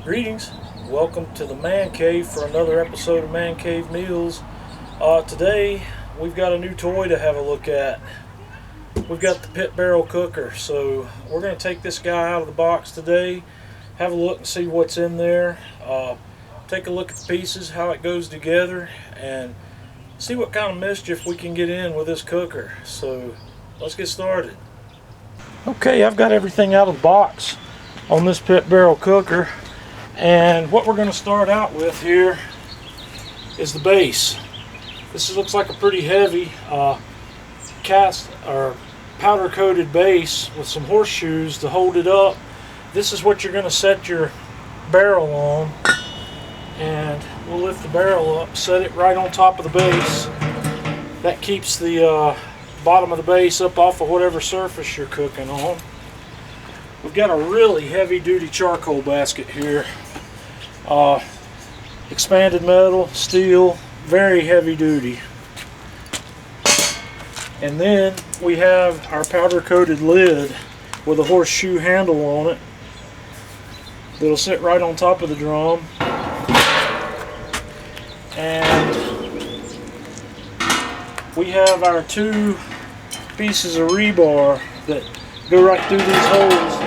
Greetings, welcome to the Man Cave for another episode of Man Cave Meals. Today we've got a new toy to have a look at. We've got the pit barrel cooker, so we're going to take this guy out of the box today, have a look and see what's in there, take a look at the pieces, how it goes together, and see what kind of mischief we can get in with this cooker. So let's get started. Okay, I've got everything out of the box on this pit barrel cooker. And what we're going to start out with here is the base. This looks like a pretty heavy cast or powder coated base with some horseshoes to hold it up. This is what you're going to set your barrel on, and we'll lift the barrel up, set it right on top of the base. That keeps the bottom of the base up off of whatever surface you're cooking on. We've got a really heavy duty charcoal basket here. Expanded metal, steel, very heavy duty. And then we have our powder coated lid with a horseshoe handle on it that'll sit right on top of the drum. And we have our two pieces of rebar that go right through these holes.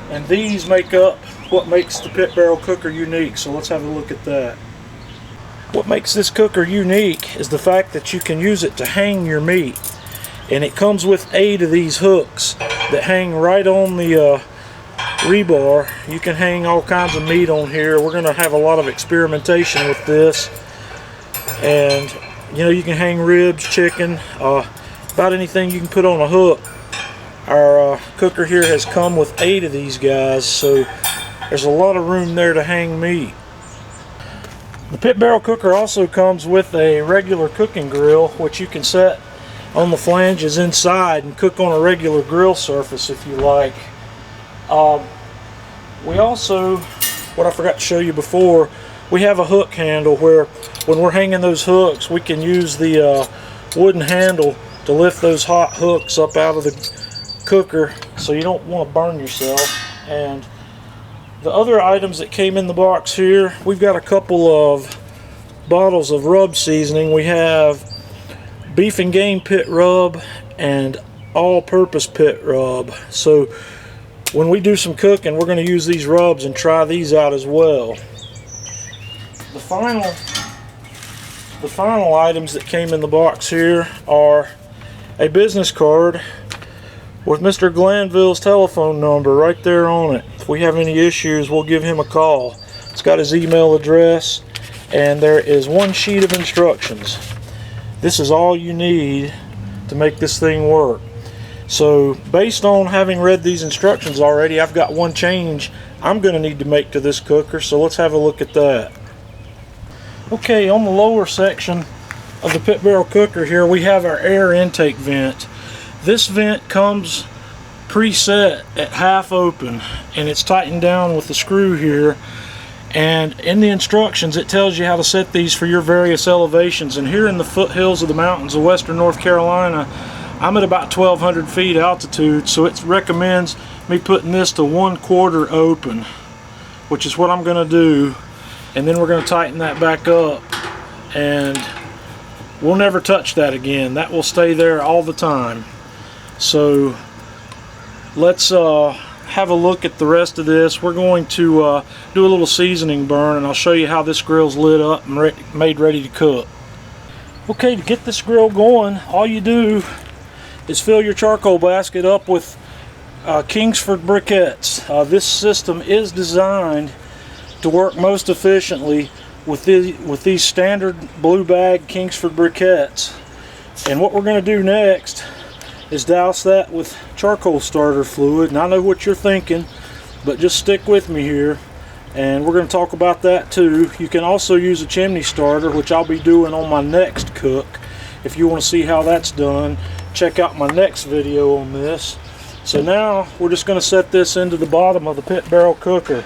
And these make up what makes the pit barrel cooker unique, so let's have a look at that. What makes this cooker unique is the fact that you can use it to hang your meat. And it comes with 8 of these hooks that hang right on the rebar. You can hang all kinds of meat on here. We're going to have a lot of experimentation with this. And you know, you can hang ribs, chicken, about anything you can put on a hook. Our cooker here has come with 8 of these guys, so there's a lot of room there to hang meat. The pit barrel cooker also comes with a regular cooking grill, which you can set on the flanges inside and cook on a regular grill surface if you like. We also, what I forgot to show you before, we have a hook handle where when we're hanging those hooks, we can use the wooden handle to lift those hot hooks up out of the cooker, so you don't want to burn yourself. And the other items that came in the box here, we've got a couple of bottles of rub seasoning. We have beef and game pit rub and all-purpose pit rub. So when we do some cooking, we're going to use these rubs and try these out as well. The final items that came in the box here are a business card with Mr. Glanville's telephone number right there on it. If we have any issues, we'll give him a call. It's got his email address, and there is one sheet of instructions. This is all you need to make this thing work. So based on having read these instructions already, I've got one change I'm going to need to make to this cooker, so let's have a look at that. Okay, on the lower section of the pit barrel cooker here, we have our air intake vent. This vent comes preset at half open, and it's tightened down with the screw here. And in the instructions, it tells you how to set these for your various elevations. And here in the foothills of the mountains of western North Carolina, I'm at about 1,200 feet altitude, so it recommends me putting this to 1/4 open, which is what I'm going to do. And then we're going to tighten that back up, and we'll never touch that again. That will stay there all the time. So let's have a look at the rest of this. We're going to do a little seasoning burn, and I'll show you how this grill's lit up and made ready to cook. Okay, to get this grill going, all you do is fill your charcoal basket up with Kingsford briquettes. This system is designed to work most efficiently with these standard blue bag Kingsford briquettes. And what we're going to do next is douse that with charcoal starter fluid. And I know what you're thinking, but just stick with me here, and we're going to talk about that too. You can also use a chimney starter, which I'll be doing on my next cook. If you want to see how that's done, check out my next video on this. So now we're just going to set this into the bottom of the pit barrel cooker.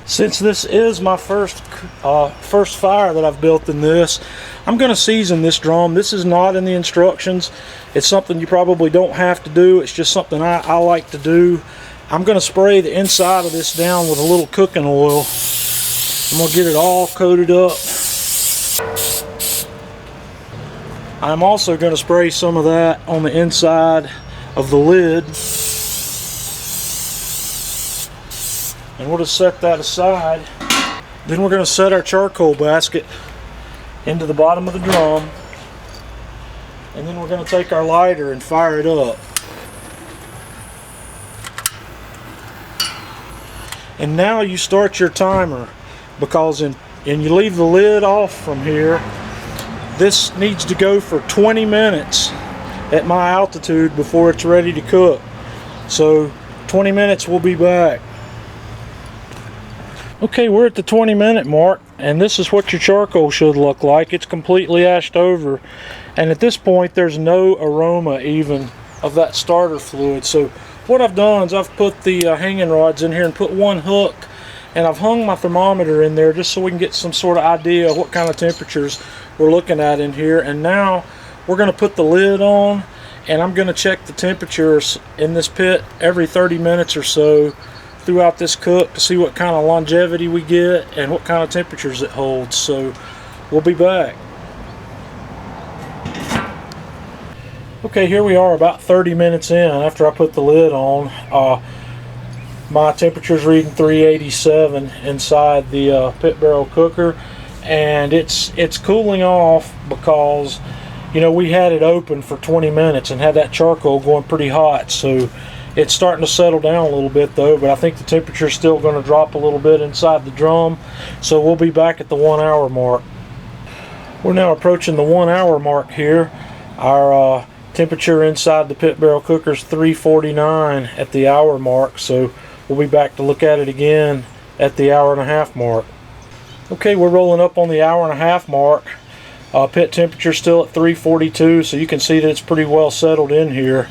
Since this is my first fire that I've built in this, I'm going to season this drum. This is not in the instructions. It's something you probably don't have to do. It's just something I like to do. I'm going to spray the inside of this down with a little cooking oil. I'm going to get it all coated up. I'm also going to spray some of that on the inside of the lid. And we'll just set that aside. Then we're going to set our charcoal basket into the bottom of the drum. And then we're going to take our lighter and fire it up. And now you start your timer, because and you leave the lid off from here. This needs to go for 20 minutes at my altitude before it's ready to cook. So 20 minutes, we'll be back. Okay, we're at the 20-minute mark, and this is what your charcoal should look like. It's completely ashed over, and at this point there's no aroma even of that starter fluid. So what I've done is I've put the hanging rods in here and put one hook, and I've hung my thermometer in there just so we can get some sort of idea of what kind of temperatures we're looking at in here. And now we're going to put the lid on, and I'm going to check the temperatures in this pit every 30 minutes or so throughout this cook to see what kind of longevity we get and what kind of temperatures it holds. So we'll be back. Okay, here we are about 30 minutes in after I put the lid on. My temperature's reading 387 inside the pit barrel cooker, and it's cooling off because, you know, we had it open for 20 minutes and had that charcoal going pretty hot. So it's starting to settle down a little bit though, but I think the temperature is still going to drop a little bit inside the drum. So we'll be back at the 1 hour mark. We're now approaching the 1 hour mark here. Our temperature inside the pit barrel cooker is 349 at the hour mark. So we'll be back to look at it again at the hour and a half mark. Okay, we're rolling up on the hour and a half mark. Pit temperature still at 342, so you can see that it's pretty well settled in here.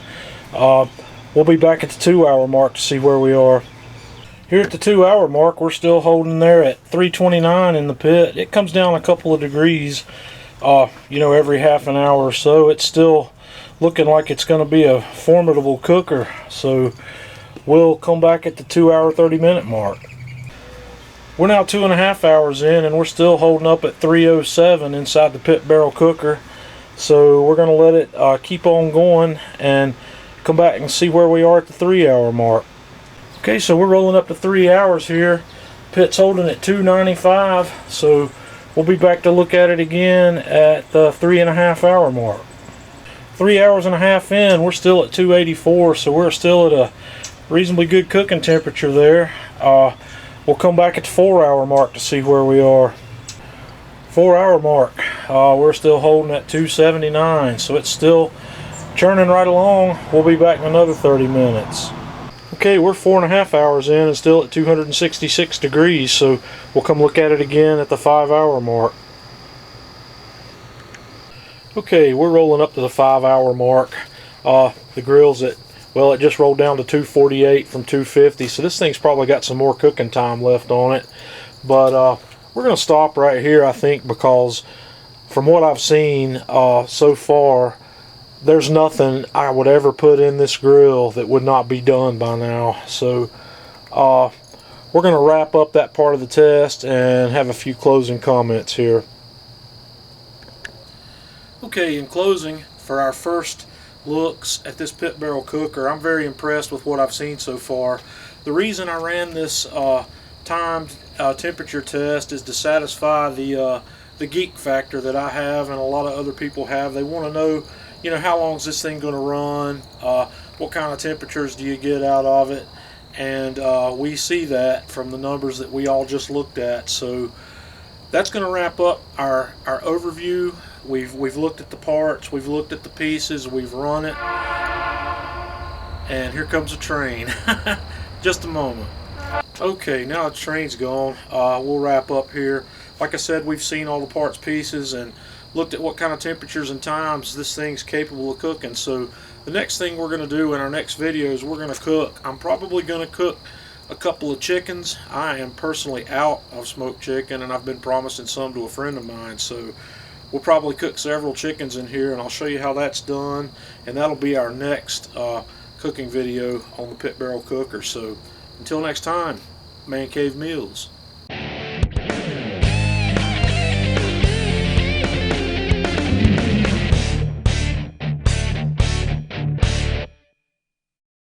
We'll be back at the 2 hour mark to see where we are. Here at the 2 hour mark, we're still holding there at 329 in the pit. It comes down a couple of degrees, you know, every half an hour or so. It's still looking like it's going to be a formidable cooker. So we'll come back at the 2 hour 30-minute mark. We're now 2.5 hours in, and we're still holding up at 307 inside the pit barrel cooker. So we're going to let it keep on going and come back and see where we are at the 3 hour mark. Okay, so we're rolling up to 3 hours here. Pit's holding at 295, so we'll be back to look at it again at the 3.5 hour mark. 3 hours and a half in, we're still at 284, so we're still at a reasonably good cooking temperature there. We'll come back at the 4 hour mark to see where we are. 4 hour mark, we're still holding at 279, so it's still churning right along. We'll be back in another 30 minutes. Okay, we're 4.5 hours in and still at 266 degrees, so we'll come look at it again at the 5 hour mark. Okay, we're rolling up to the 5 hour mark. The grill's at, well, it just rolled down to 248 from 250, so this thing's probably got some more cooking time left on it. But we're going to stop right here, I think, because from what I've seen so far, there's nothing I would ever put in this grill that would not be done by now. So we're going to wrap up that part of the test and have a few closing comments here. Okay, in closing, for our first looks at this pit barrel cooker, I'm very impressed with what I've seen so far. The reason I ran this timed temperature test is to satisfy the geek factor that I have and a lot of other people have. They want to know, you know, how long is this thing going to run? What kind of temperatures do you get out of it? And we see that from the numbers that we all just looked at. So that's going to wrap up our overview. We've looked at the parts, we've looked at the pieces, we've run it, and here comes a train. Just a moment. Okay, now the train's gone. We'll wrap up here. Like I said, we've seen all the parts, pieces, and looked at what kind of temperatures and times this thing's capable of cooking. So the next thing we're going to do in our next video is we're going to cook. I'm probably going to cook a couple of chickens. I am personally out of smoked chicken, and I've been promising some to a friend of mine, so we'll probably cook several chickens in here, and I'll show you how that's done, and that'll be our next cooking video on the pit barrel cooker. So until next time, Man Cave Meals.